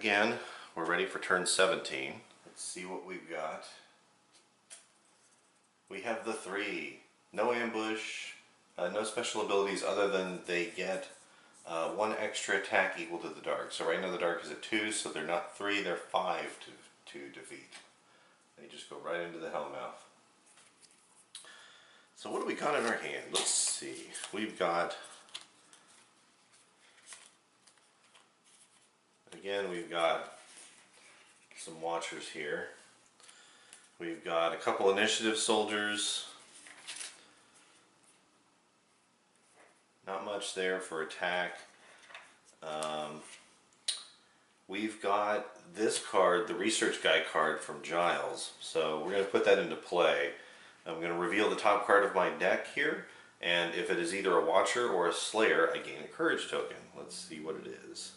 again. We're ready for turn 17. Let's see what we've got. We have the 3. No ambush, no special abilities other than they get 1 extra attack equal to the dark. So right now the dark is at 2, so they're not 3, they're 5 to defeat. They just go right into the Hellmouth. So what do we got in our hand? Let's see. We've got, again, we've got some watchers here. We've got a couple initiative soldiers. Not much there for attack. We've got this card, the Research Guy card from Giles. So we're going to put that into play. I'm going to reveal the top card of my deck here, and if it is either a Watcher or a Slayer, I gain a Courage token. Let's see what it is.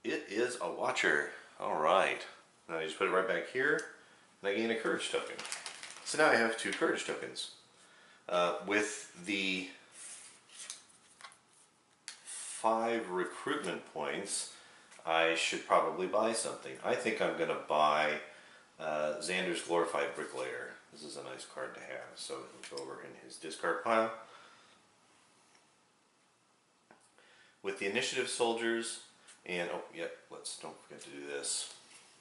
It is a Watcher. Alright. Now I just put it right back here, and I gain a Courage token. So now I have 2 Courage tokens. With the 5 recruitment points, I should probably buy something. I think I'm going to buy Xander's Glorified Bricklayer. This is a nice card to have, so it'll go over in his discard pile. With the initiative soldiers, and oh, yep, don't forget to do this.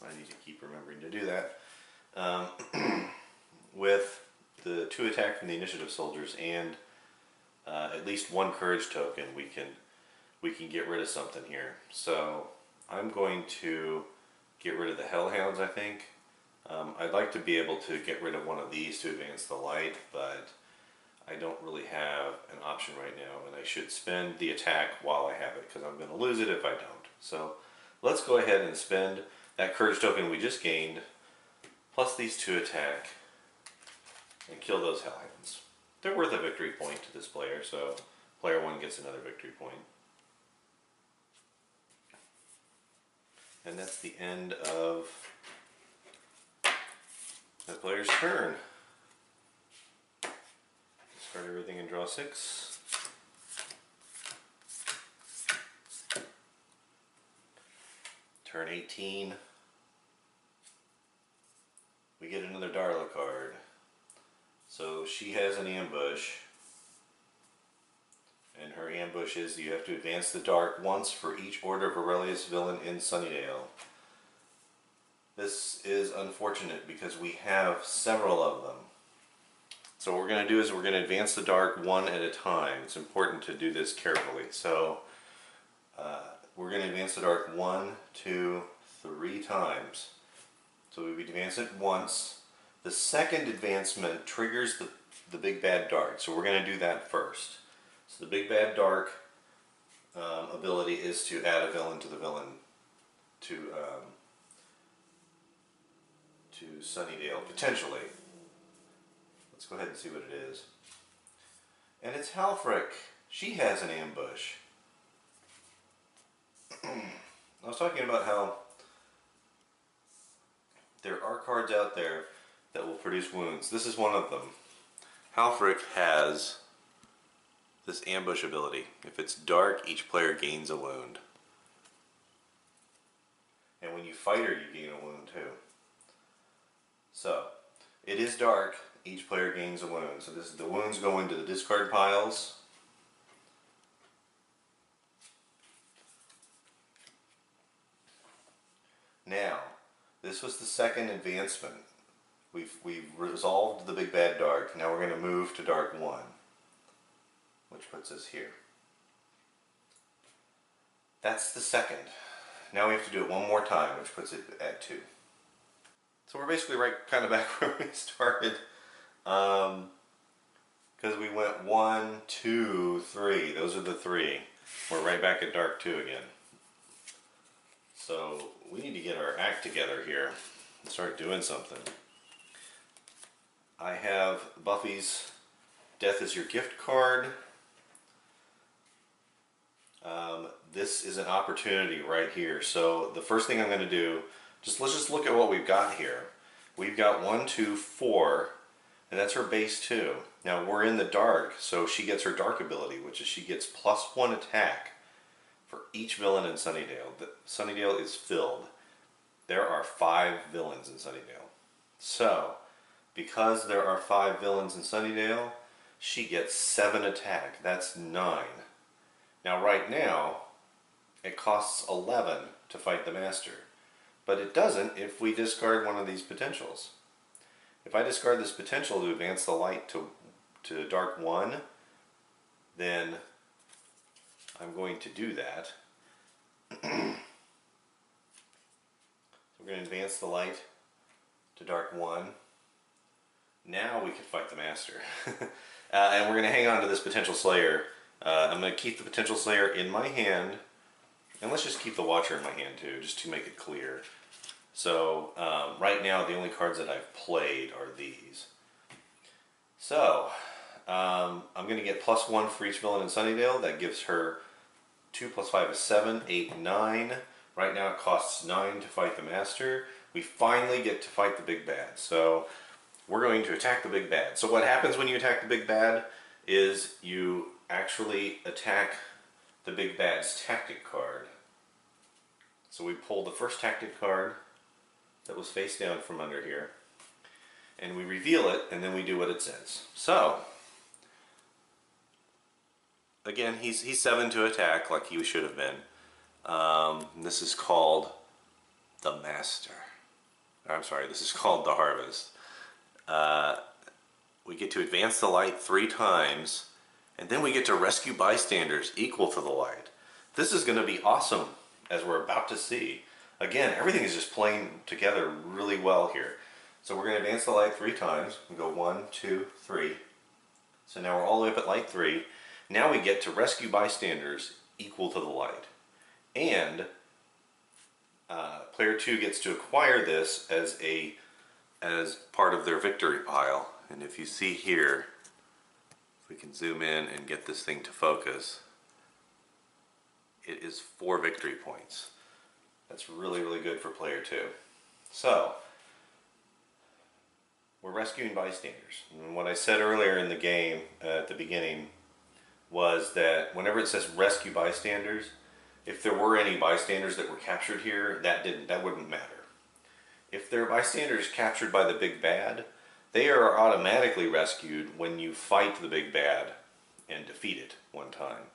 I need to keep remembering to do that. With the 2 attack from the initiative soldiers and at least 1 courage token, we can get rid of something here. So I'm going to get rid of the Hellhounds, I think. I'd like to be able to get rid of one of these to advance the light, but I don't really have an option right now, and I should spend the attack while I have it, because I'm going to lose it if I don't. So let's go ahead and spend that courage token we just gained, plus these 2 attack, and kill those Hellhounds. They're worth a victory point to this player, so player 1 gets another victory point. And that's the end of the player's turn. Discard everything and draw 6. Turn 18. We get another Darla card. So she has an ambush. And her ambush is you have to advance the dark once for each Order of Aurelius villain in Sunnydale. This is unfortunate because we have several of them. So what we're going to do is we're going to advance the dark 1 at a time. It's important to do this carefully. So we're going to advance the dark 1, 2, 3 times. So we advance it once. The second advancement triggers the big bad dark. So we're going to do that first. So the big bad dark ability is to add a villain to the villain to Sunnydale, potentially. Let's go ahead and see what it is. And it's Halfrick. She has an ambush. I was talking about how there are cards out there that will produce wounds. This is one of them. Halfrick has this ambush ability. If it's dark, each player gains a wound. And when you fight her, you gain a wound too. So, it is dark, each player gains a wound. So the wounds go into the discard piles. Now, this was the second advancement. We've resolved the big bad dark. Now we're going to move to dark 1, which puts us here. That's the second. Now we have to do it one more time, which puts it at 2. So we're basically right kind of back where we started, because we went 1, 2, 3. Those are the 3. We're right back at dark 2 again. So we need to get our act together here and start doing something. I have Buffy's Death is Your Gift card. This is an opportunity right here. So the first thing I'm going to do, let's just look at what we've got here. We've got 1, 2, 4, and that's her base 2. Now we're in the dark, so she gets her dark ability, which is she gets +1 attack for each villain in Sunnydale. Sunnydale is filled. There are 5 villains in Sunnydale. So, because there are 5 villains in Sunnydale, she gets 7 attack. That's 9. Now right now, it costs 11 to fight the Master. But it doesn't if we discard one of these potentials. If I discard this potential to advance the light to dark 1, then I'm going to do that. We're going to advance the light to dark 1. Now we can fight the Master. And we're going to hang on to this Potential Slayer. I'm going to keep the Potential Slayer in my hand. And let's just keep the Watcher in my hand too, just to make it clear. So, right now the only cards that I've played are these. So, I'm going to get +1 for each villain in Sunnydale. That gives her 2 + 5 is 7, 8, 9. Right now it costs 9 to fight the Master. We finally get to fight the Big Bad. So we're going to attack the Big Bad. So what happens when you attack the Big Bad is you actually attack the Big Bad's tactic card. So we pull the first tactic card that was face down from under here, and we reveal it, and then we do what it says. So again, he's 7 to attack, like he should have been. This is called the Master. I'm sorry, this is called the Harvest. We get to advance the light 3 times, and then we get to rescue bystanders equal to the light. This is going to be awesome, as we're about to see. Again, everything is just playing together really well here. So we're going to advance the light 3 times. We go 1, 2, 3. So now we're all the way up at light 3. Now we get to rescue bystanders equal to the light. And player 2 gets to acquire this as part of their victory pile. And if you see here, if we can zoom in and get this thing to focus, it is 4 victory points. That's really, really good for player 2. So, we're rescuing bystanders. And what I said earlier in the game at the beginning was that whenever it says rescue bystanders, if there were any bystanders that were captured here, that wouldn't matter. If there are bystanders captured by the Big Bad, they are automatically rescued when you fight the Big Bad and defeat it one time.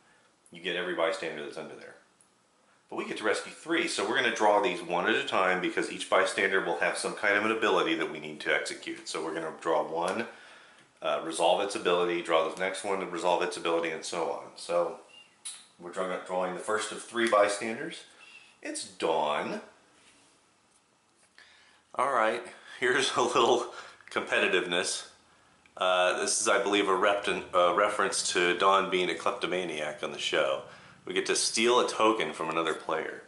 You get every bystander that's under there. But we get to rescue 3, so we're going to draw these one at a time because each bystander will have some kind of an ability that we need to execute. So we're going to draw one, resolve its ability, draw the next one to resolve its ability, and so on. So we're drawing the first of 3 bystanders. It's Dawn. Alright, here's a little competitiveness. This is, I believe, a reference to Dawn being a kleptomaniac on the show. We get to steal a token from another player.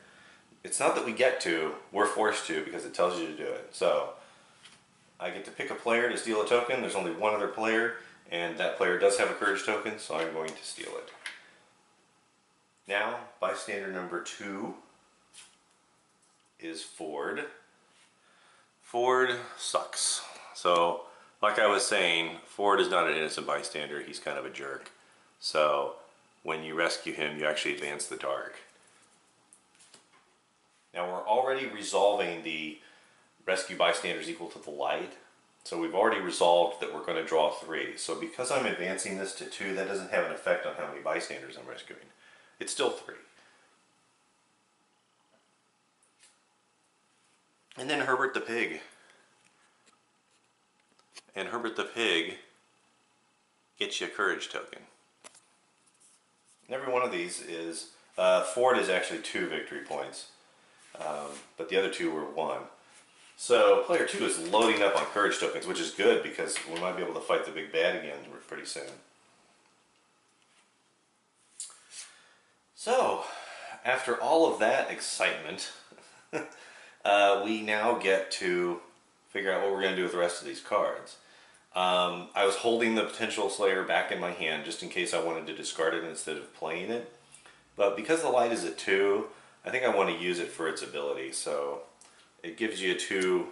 It's not that we get to, we're forced to because it tells you to do it. So, I get to pick a player to steal a token. There's only one other player, and that player does have a courage token, so I'm going to steal it. Now, bystander number 2 is Ford. Ford sucks. So, like I was saying, Ford is not an innocent bystander. He's kind of a jerk. So, when you rescue him, you actually advance the dark. Now, we're already resolving the rescue bystanders equal to the light. So, we've already resolved that we're going to draw 3. So, because I'm advancing this to 2, that doesn't have an effect on how many bystanders I'm rescuing. It's still 3. And then Herbert the Pig. And Herbert the Pig gets you a courage token. And every one of these is, Ford is actually 2 victory points, but the other 2 were 1. So player 2 is loading up on courage tokens, which is good because we might be able to fight the Big Bad again pretty soon. So, after all of that excitement, we now get to figure out what we're going to do with the rest of these cards. I was holding the Potential Slayer back in my hand just in case I wanted to discard it instead of playing it. But because the light is at 2, I think I want to use it for its ability. So it gives you 2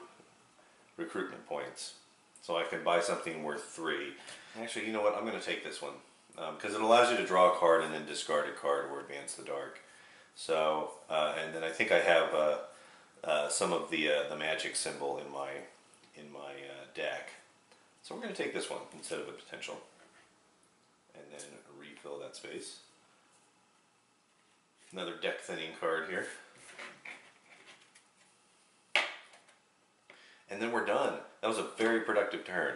recruitment points. So I can buy something worth 3. Actually, you know what? I'm going to take this one. Because it allows you to draw a card and then discard a card or advance the dark. So, and then I think I have some of the magic symbol in my deck. So we're going to take this one instead of a potential, and then refill that space. Another deck thinning card here. And then we're done. That was a very productive turn.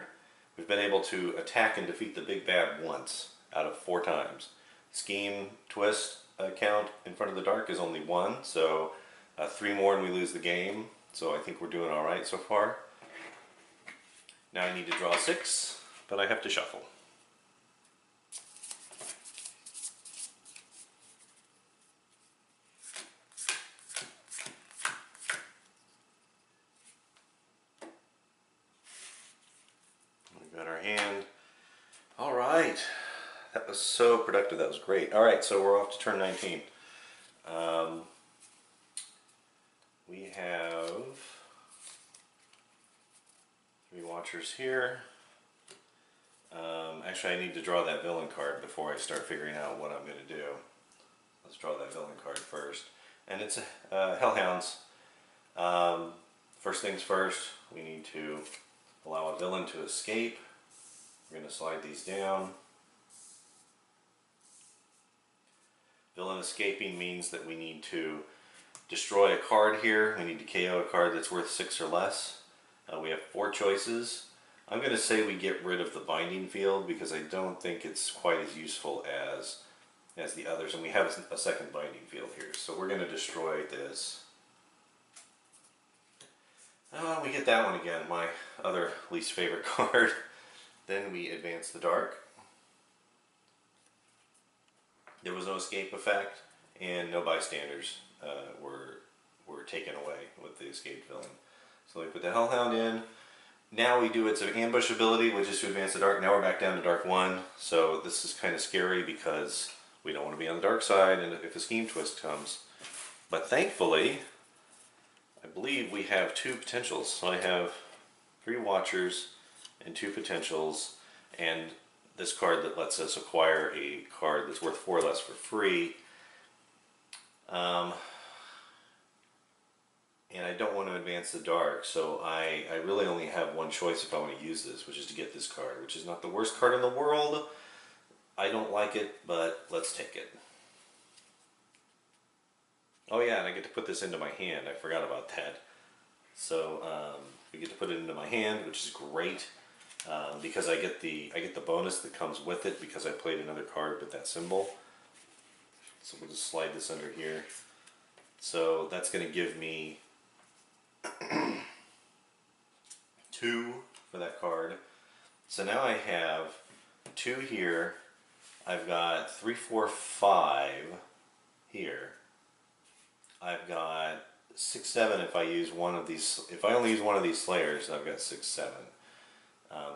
We've been able to attack and defeat the big bad once out of 4 times. Scheme twist count in front of the dark is only 1, so 3 more and we lose the game. So I think we're doing alright so far. Now I need to draw 6, but I have to shuffle. We got our hand. Alright. That was so productive. That was great. Alright, so we're off to turn 19. We have 3 watchers here. Actually, I need to draw that villain card before I start figuring out what I'm going to do. Let's draw that villain card first. And it's Hellhounds. First things first, we need to allow a villain to escape. We're going to slide these down. Villain escaping means that we need to destroy a card here. We need to KO a card that's worth 6 or less. We have 4 choices. I'm going to say we get rid of the binding field because I don't think it's quite as useful as the others. And we have a second binding field here. So we're going to destroy this. We get that one again, my other least favorite card. Then we advance the dark. There was no escape effect, and no bystanders were taken away with the escaped villain. So we put the Hellhound in. Now we do its ambush ability, which is to advance the dark. Now we're back down to dark 1. So this is kind of scary because we don't want to be on the dark side, and if a scheme twist comes. But thankfully, I believe we have 2 potentials. So I have 3 watchers and 2 potentials, and this card that lets us acquire a card that's worth 4 less for free. And I don't want to advance the dark, so I really only have one choice if I want to use this, which is to get this card, which is not the worst card in the world. I don't like it, but let's take it. Oh yeah, and I get to put this into my hand. I forgot about that. So we get to put it into my hand, which is great. Because I get the bonus that comes with it because I played another card with that symbol. So we'll just slide this under here. So that's going to give me 2 for that card. So now I have 2 here. I've got 3, 4, 5 here. I've got 6, 7 if I use one of these. If I only use one of these Slayers, I've got 6, 7.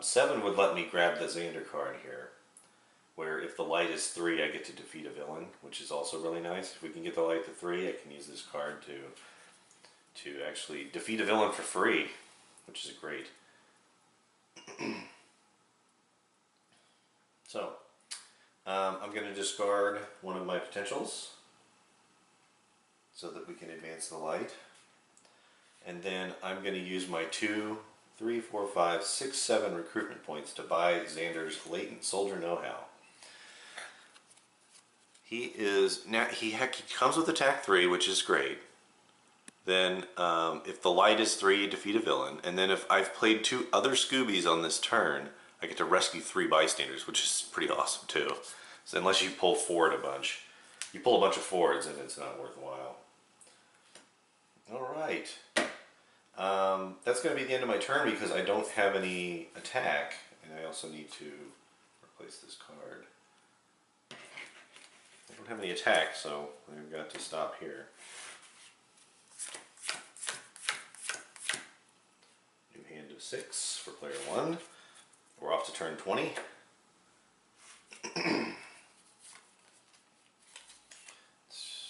7 would let me grab the Xander card here, where if the light is 3, I get to defeat a villain, which is also really nice. If we can get the light to 3, I can use this card to actually defeat a villain for free, which is great. So, I'm going to discard one of my potentials so that we can advance the light. And then I'm going to use my 2, 3, 4, 5, 6, 7 recruitment points to buy Xander's latent soldier know-how. He comes with attack 3, which is great. Then if the light is 3, you defeat a villain. And then if I've played 2 other Scoobies on this turn, I get to rescue 3 bystanders, which is pretty awesome too. So unless you pull forward a bunch. You pull a bunch of forwards and it's not worthwhile. Alright. That's going to be the end of my turn because I don't have any attack. And I also need to replace this card. I don't have any attack, so I've got to stop here. New hand of 6 for player 1. We're off to turn 20. Let's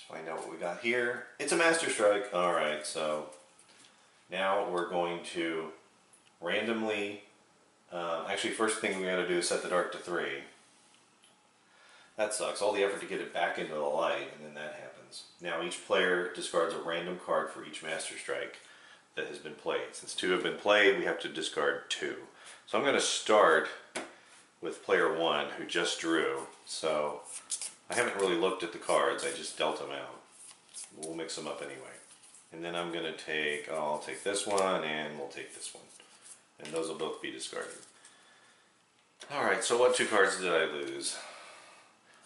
find out what we got here. It's a Master Strike. Alright, so now we're going to randomly, actually first thing we got to do is set the dark to 3. That sucks. All the effort to get it back into the light, and then that happens. Now each player discards a random card for each Master Strike that has been played. Since 2 have been played, we have to discard 2. So I'm going to start with player 1 who just drew. So I haven't really looked at the cards, I just dealt them out. We'll mix them up anyway. And then I'm going to take, I'll take this one and we'll take this one. And those will both be discarded. Alright, so what 2 cards did I lose?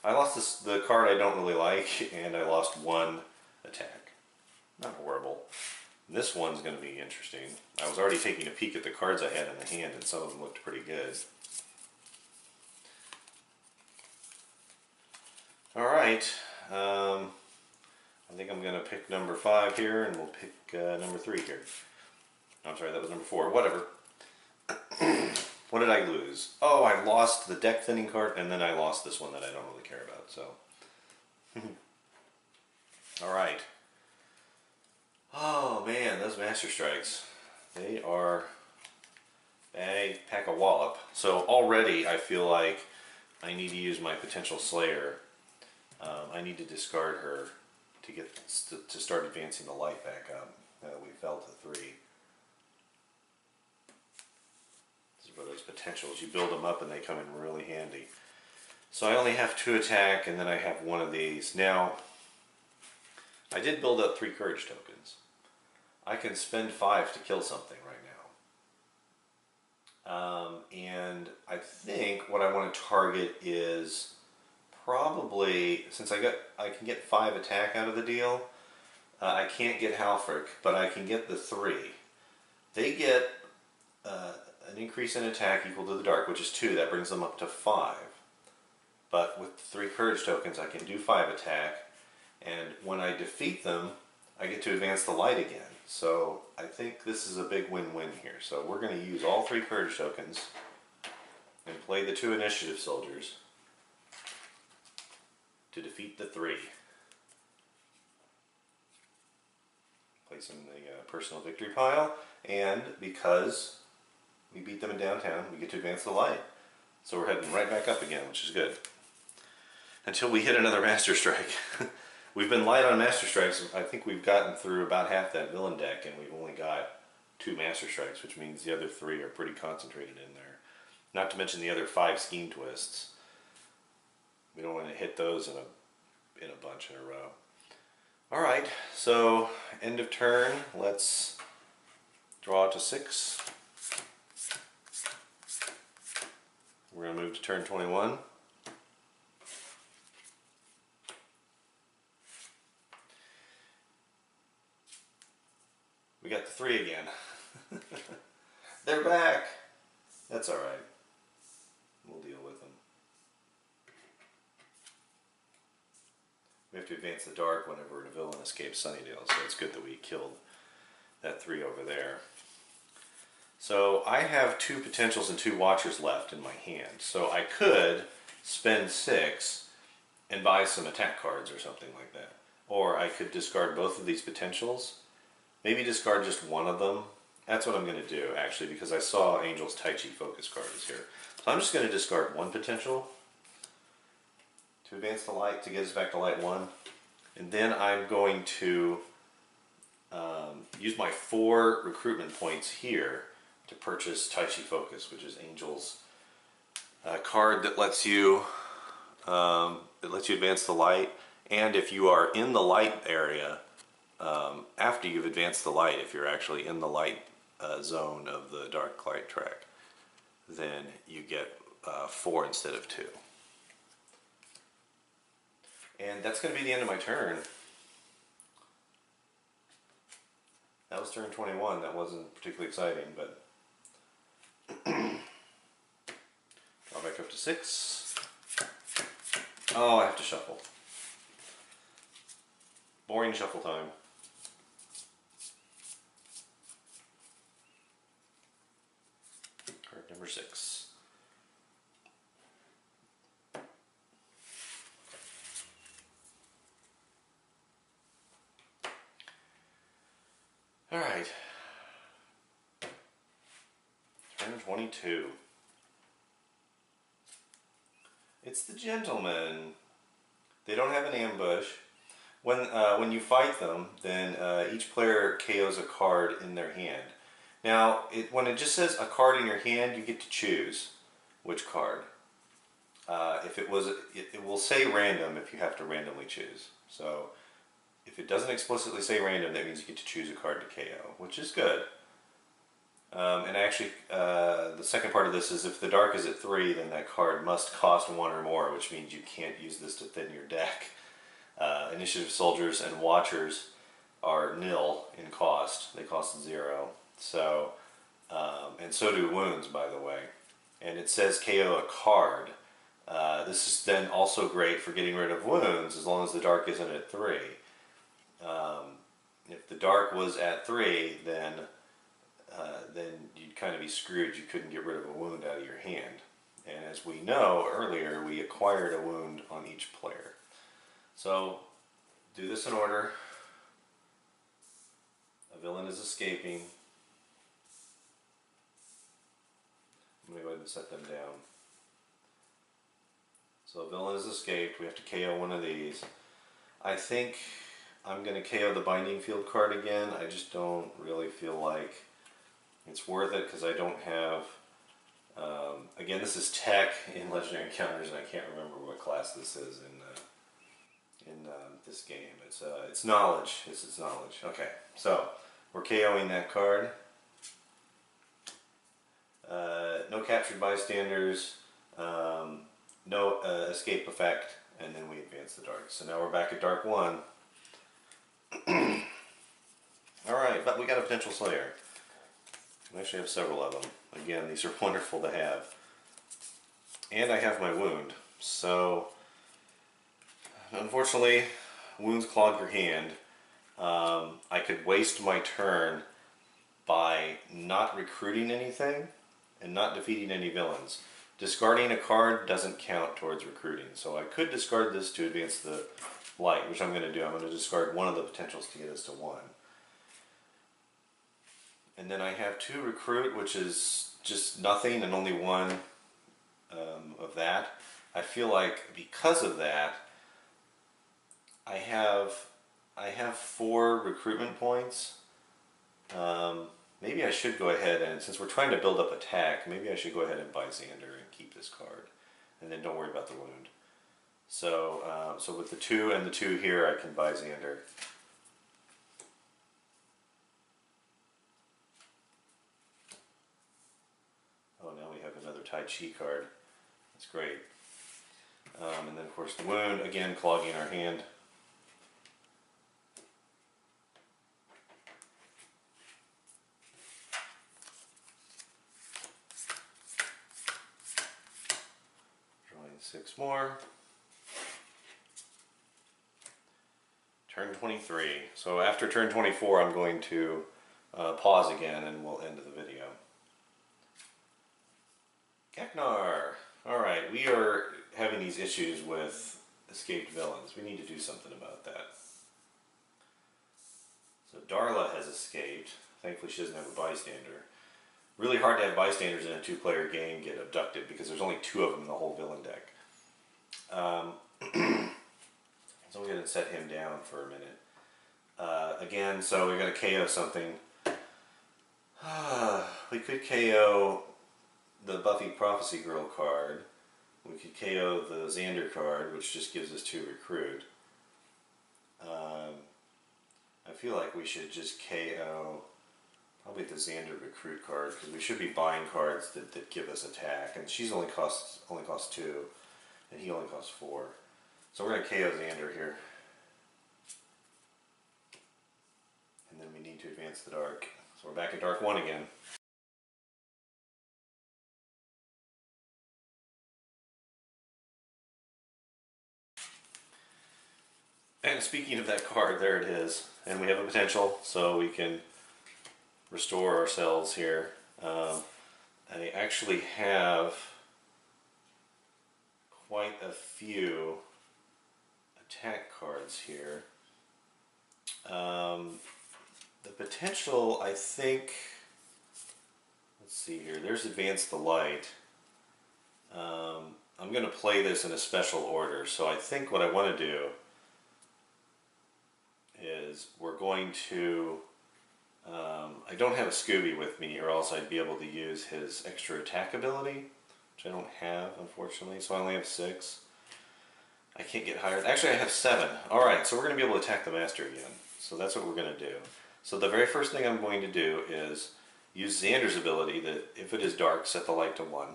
I lost the card I don't really like, and I lost 1 attack. Not horrible. This one's going to be interesting. I was already taking a peek at the cards I had in the hand, and some of them looked pretty good. Alright, I think I'm going to pick number 5 here, and we'll pick number 3 here. I'm sorry, that was number 4. Whatever. What did I lose? Oh, I lost the deck thinning card, and then I lost this one that I don't really care about, so. Alright. Oh man, those Master Strikes. They are a pack a wallop. So already I feel like I need to use my potential Slayer. I need to discard her to get to start advancing the light back up. We fell to 3. For those potentials, you build them up and they come in really handy. So I only have 2 attack, and then I have 1 of these. Now, I did build up 3 courage tokens. I can spend 5 to kill something right now. And I think what I want to target is probably, since I can get 5 attack out of the deal, I can't get Halfric, but I can get the 3. They get an increase in attack equal to the dark, which is 2. That brings them up to 5. But with 3 courage tokens, I can do 5 attack, and when I defeat them, I get to advance the light again. So I think this is a big win-win here. So we're going to use all 3 courage tokens and play the 2 initiative soldiers to defeat the 3. Place them in the personal victory pile, and because we beat them in downtown, we get to advance the light. So we're heading right back up again, which is good. Until we hit another Master Strike. We've been light on Master Strikes. I think we've gotten through about half that villain deck, and we've only got 2 Master Strikes, which means the other 3 are pretty concentrated in there. Not to mention the other 5 scheme twists. We don't want to hit those in a bunch in a row. Alright, so end of turn. Let's draw to 6. We're going to move to turn 21. We got the 3 again. They're back! That's alright. We'll deal with them. We have to advance the dark whenever a villain escapes Sunnydale, so it's good that we killed that 3 over there. So I have 2 potentials and 2 watchers left in my hand. So I could spend 6 and buy some attack cards or something like that. Or I could discard both of these potentials. Maybe discard just one of them. That's what I'm going to do, actually, because I saw Angel's Tai Chi focus card is here. So I'm just going to discard 1 potential to advance the light, to get us back to light 1. And then I'm going to use my 4 recruitment points here to purchase Tai Chi Focus, which is Angel's card that lets you advance the light. And if you are in the light area, after you've advanced the light, if you're actually in the light zone of the dark light track, then you get 4 instead of 2. And that's going to be the end of my turn. That was turn 21. That wasn't particularly exciting, but draw back up to 6. Oh, I have to shuffle. Boring shuffle time. Card number 6. All right. Turn 22. It's the gentlemen. They don't have an ambush. When you fight them, then each player KOs a card in their hand. Now, when it just says a card in your hand, you get to choose which card. If it was, it will say random if you have to randomly choose. So, if it doesn't explicitly say random, that means you get to choose a card to KO, which is good. And actually, the second part of this is if the dark is at 3, then that card must cost 1 or more, which means you can't use this to thin your deck. Initiative soldiers and watchers are nil in cost. They cost 0. So, and so do wounds, by the way. And it says KO a card. This is then also great for getting rid of wounds as long as the dark isn't at 3. If the dark was at 3, then you'd kind of be screwed. You couldn't get rid of a wound out of your hand. And as we know earlier, we acquired a wound on each player. So, do this in order. A villain is escaping. I'm going to go ahead and set them down. So a villain has escaped. We have to KO one of these. I think I'm going to KO the Binding Field card again. I just don't really feel like it's worth it because I don't have... again, this is tech in Legendary Encounters, and I can't remember what class this is in this game. It's knowledge. This is knowledge. Okay, so we're KOing that card. No captured bystanders. No escape effect, and then we advance the dark. So now we're back at Dark 1. Alright, but we got a potential slayer. I actually have several of them. Again, these are wonderful to have. And I have my wound. So, unfortunately, wounds clog your hand. I could waste my turn by not recruiting anything and not defeating any villains. Discarding a card doesn't count towards recruiting, so I could discard this to advance the light, which I'm going to do. I'm going to discard one of the potentials to get us to 1. And then I have 2 recruit, which is just nothing and only 1 of that. I feel like because of that, I have 4 recruitment points. Maybe I should go ahead and, since we're trying to build up attack, maybe I should go ahead and buy Xander and keep this card. And then don't worry about the wound. So, so with the 2 and the 2 here, I can buy Xander. Oh, now we have another Tai Chi card. That's great. And then of course the wound, again clogging our hand. Drawing 6 more. Turn 23. So after turn 24 I'm going to pause again and we'll end the video. Geknar! Alright, we are having these issues with escaped villains. We need to do something about that. So Darla has escaped. Thankfully she doesn't have a bystander. Really hard to have bystanders in a 2-player game get abducted because there's only 2 of them in the whole villain deck. So we're going to set him down for a minute. Again, so we're going to KO something. We could KO the Buffy Prophecy Girl card. We could KO the Xander card, which just gives us 2 recruit. I feel like we should just KO probably the Xander recruit card because we should be buying cards that give us attack, and she's only costs 2, and he only costs 4. So we're going to KO Xander here. And then we need to advance the dark. So we're back at Dark 1 again. And speaking of that card, there it is. And we have a potential, so we can restore ourselves here. I actually have quite a few attack cards here. The potential, I think, let's see here, there's Advance the Light. I'm going to play this in a special order, so I think what I want to do is we're going to, I don't have a Scooby with me or else I'd be able to use his extra attack ability, which I don't have unfortunately, so I only have 6. I can't get higher. Actually I have 7. Alright, so we're going to be able to attack the Master again. So that's what we're going to do. So the very first thing I'm going to do is use Xander's ability that if it is dark, set the light to 1.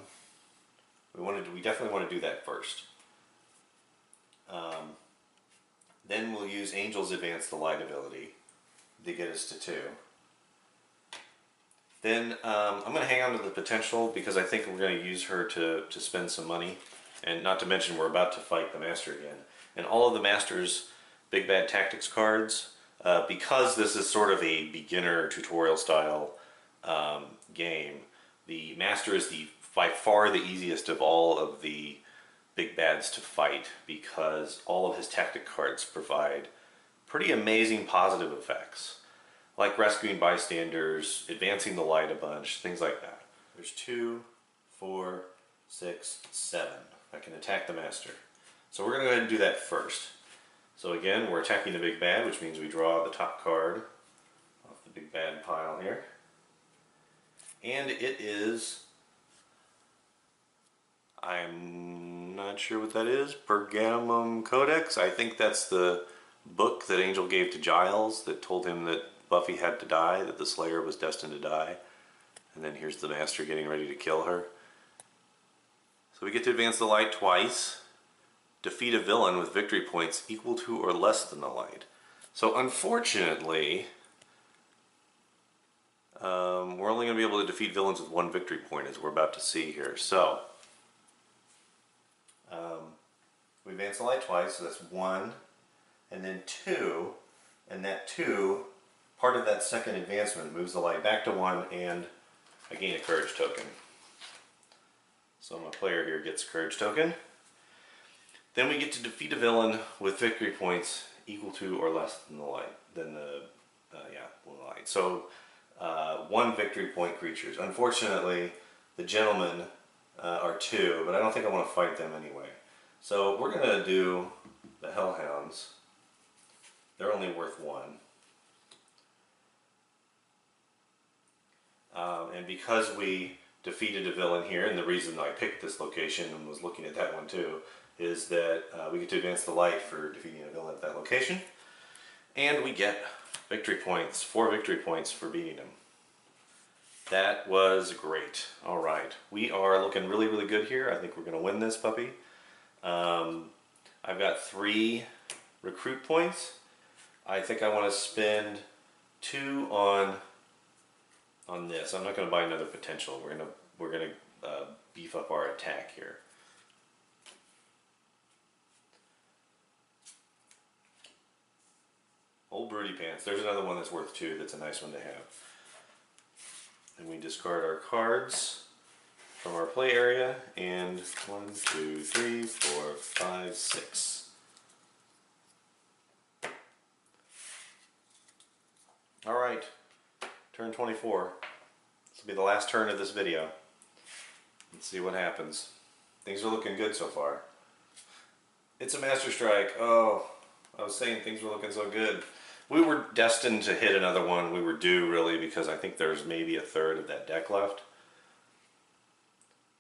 We definitely want to do that first. Then we'll use Angel's Advance the Light ability to get us to 2. Then I'm going to hang on to the potential because I think we're going to use her to spend some money. And not to mention we're about to fight the Master again. And all of the Master's Big Bad Tactics cards, because this is sort of a beginner tutorial style game, the Master is by far the easiest of all of the big bads to fight because all of his tactic cards provide pretty amazing positive effects, like rescuing bystanders, advancing the light a bunch, things like that. There's 2, 4, 6, 7. I can attack the Master. So we're going to go ahead and do that first. So again, we're attacking the big bad, which means we draw the top card off the big bad pile here. And it is, I'm not sure what that is, Pergamum Codex. I think that's the book that Angel gave to Giles that told him that Buffy had to die, that the Slayer was destined to die. And then here's the Master getting ready to kill her. So we get to advance the light twice, defeat a villain with victory points equal to or less than the light. So unfortunately, we're only going to be able to defeat villains with 1 victory point, as we're about to see here. So we advance the light twice, so that's 1, and then 2, and that 2, part of that second advancement moves the light back to 1, and I gain a courage token. So my player here gets a courage token. Then we get to defeat a villain with victory points equal to or less than the light, light. So 1 victory point creatures. Unfortunately, the gentlemen are 2, but I don't think I want to fight them anyway. So we're going to do the Hellhounds. They're only worth 1. And because we defeated a villain here, and the reason I picked this location and was looking at that one too, is that we get to advance the light for defeating a villain at that location. And we get victory points, 4 victory points for beating him. That was great. Alright, we are looking really, really good here. I think we're going to win this puppy. I've got 3 recruit points. I think I want to spend 2 on this. I'm not going to buy another potential. We're gonna beef up our attack here. Old Broody Pants. There's another one that's worth 2. That's a nice one to have. And we discard our cards from our play area, and 1, 2, 3, 4, 5, 6. Alright, turn 24. This will be the last turn of this video. Let's see what happens. Things are looking good so far. It's a Master Strike. Oh, I was saying things were looking so good. We were destined to hit another one. We were due, really, because I think there's maybe a third of that deck left.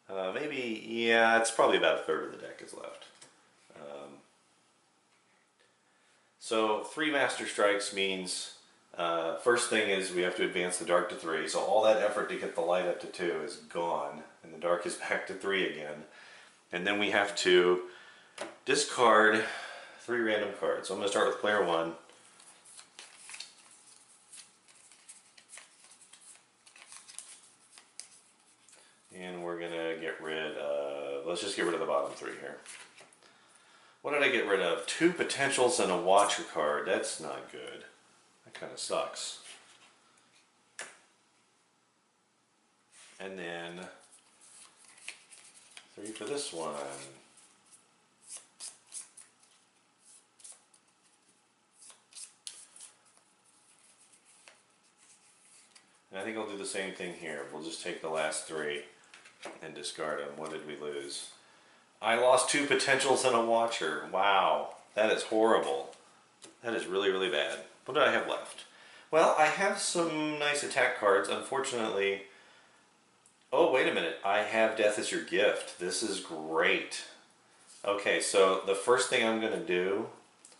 Yeah, it's probably about a third of the deck is left. So 3 Master Strikes means, first thing is we have to advance the dark to 3. So all that effort to get the light up to 2 is gone, and the dark is back to 3 again. And then we have to discard 3 random cards. So I'm going to start with player 1. And we're going to get rid of, let's just get rid of the bottom 3 here. What did I get rid of? 2 potentials and a watcher card. That's not good. That kind of sucks. And then 3 for this one. And I think I'll do the same thing here. We'll just take the last 3 and discard them. What did we lose? I lost 2 potentials and a watcher. Wow, that is horrible. That is really, really bad. What do I have left? Well, I have some nice attack cards. Unfortunately, oh, wait a minute. I have Death is Your Gift. This is great. Okay, so the first thing I'm going to do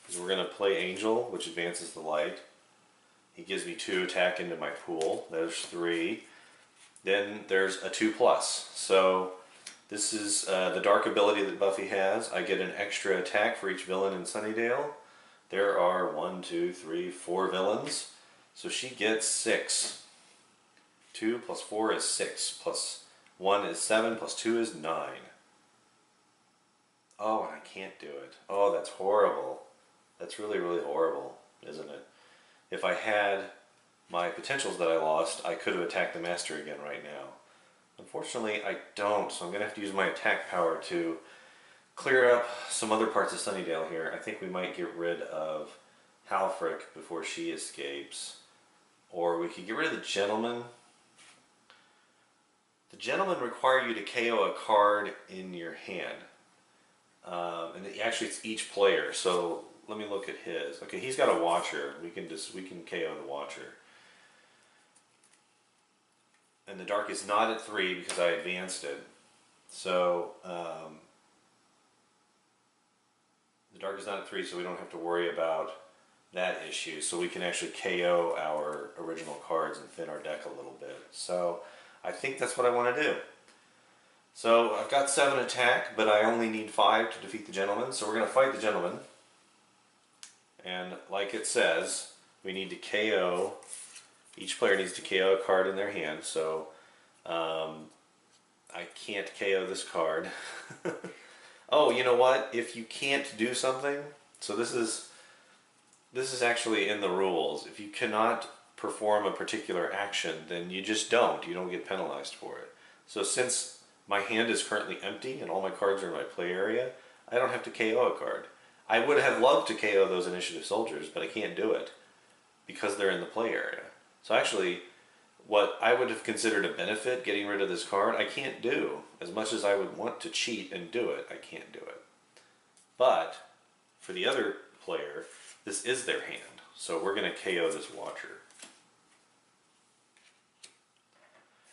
is we're going to play Angel, which advances the light. He gives me 2 attack into my pool. There's 3. Then there's a 2+. So this is the dark ability that Buffy has. I get an extra attack for each villain in Sunnydale. There are 1, 2, 3, 4 villains. So she gets 6. 2 plus 4 is 6. Plus 1 is 7. Plus 2 is 9. Oh, and I can't do it. Oh, that's horrible. That's really, really horrible, isn't it? If I had my potentials that I lost, I could have attacked the Master again right now. Unfortunately, I don't, so I'm going to have to use my attack power to clear up some other parts of Sunnydale here. I think we might get rid of Halfrick before she escapes. Or we could get rid of the Gentleman. The Gentleman require you to KO a card in your hand. And actually it's each player, so let me look at his. Okay, he's got a Watcher. We can KO the Watcher. And the Dark is not at 3 because I advanced it. So the Dark is not at 3, so we don't have to worry about that issue. So we can actually KO our original cards and thin our deck a little bit. So I think that's what I want to do. So I've got 7 attack, but I only need 5 to defeat the Gentleman. So we're going to fight the Gentleman. And like it says, we need to KO. Each player needs to KO a card in their hand. So I can't KO this card. Oh, you know what? If you can't do something, so this is actually in the rules. If you cannot perform a particular action, then you just don't. You don't get penalized for it. So since my hand is currently empty and all my cards are in my play area, I don't have to KO a card. I would have loved to KO those initiative soldiers, but I can't do it because they're in the play area. So actually, what I would have considered a benefit, getting rid of this card, I can't do. As much as I would want to cheat and do it, I can't do it. But for the other player, this is their hand. So we're going to KO this Watcher.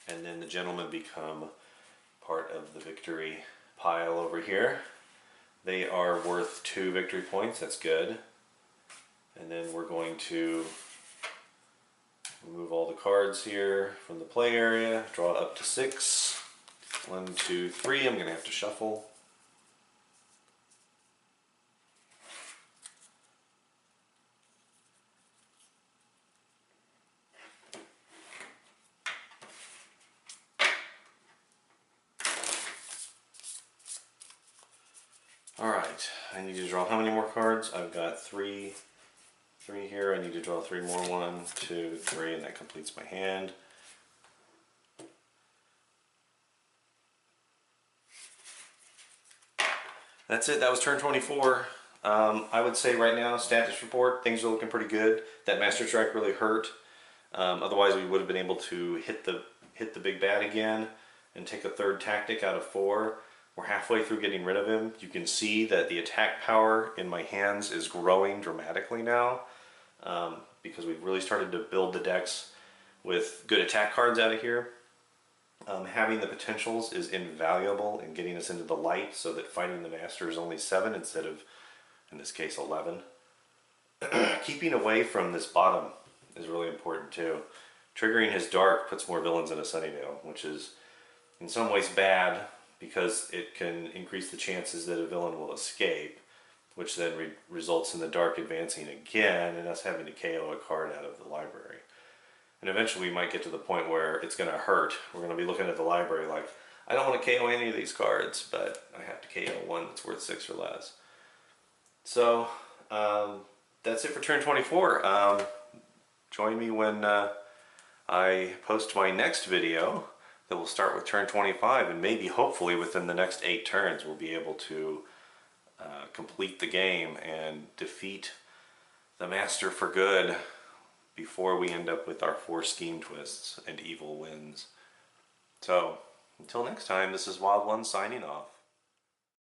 And then the Gentlemen become part of the victory pile over here. They are worth 2 victory points. That's good. And then we're going to remove all the cards here from the play area. Draw up to 6. 1, 2, 3. I'm going to have to shuffle. Alright, I need to draw how many more cards? I've got 3 here. I need to draw 3 more. 1, 2, 3, and that completes my hand. That's it. That was turn 24. I would say right now, status report, things are looking pretty good. That Master Strike really hurt. Otherwise, we would have been able to hit the big bad again and take a 3rd tactic out of 4. We're halfway through getting rid of him. You can see that the attack power in my hands is growing dramatically now because we've really started to build the decks with good attack cards out of here. Having the potentials is invaluable in getting us into the light so that fighting the Master is only 7 instead of, in this case, 11. Keeping away from this bottom is really important too. Triggering his Dark puts more villains into Sunnydale, which is in some ways bad because it can increase the chances that a villain will escape, which then results in the Dark advancing again and us having to KO a card out of the library. And eventually we might get to the point where it's going to hurt. We're going to be looking at the library like, I don't want to KO any of these cards, but I have to KO one that's worth 6 or less. So that's it for turn 24. Join me when I post my next video that will start with turn 25, and maybe hopefully within the next 8 turns we'll be able to complete the game and defeat the Master for good before we end up with our 4 scheme twists and evil wins. So until next time, this is Wild One signing off.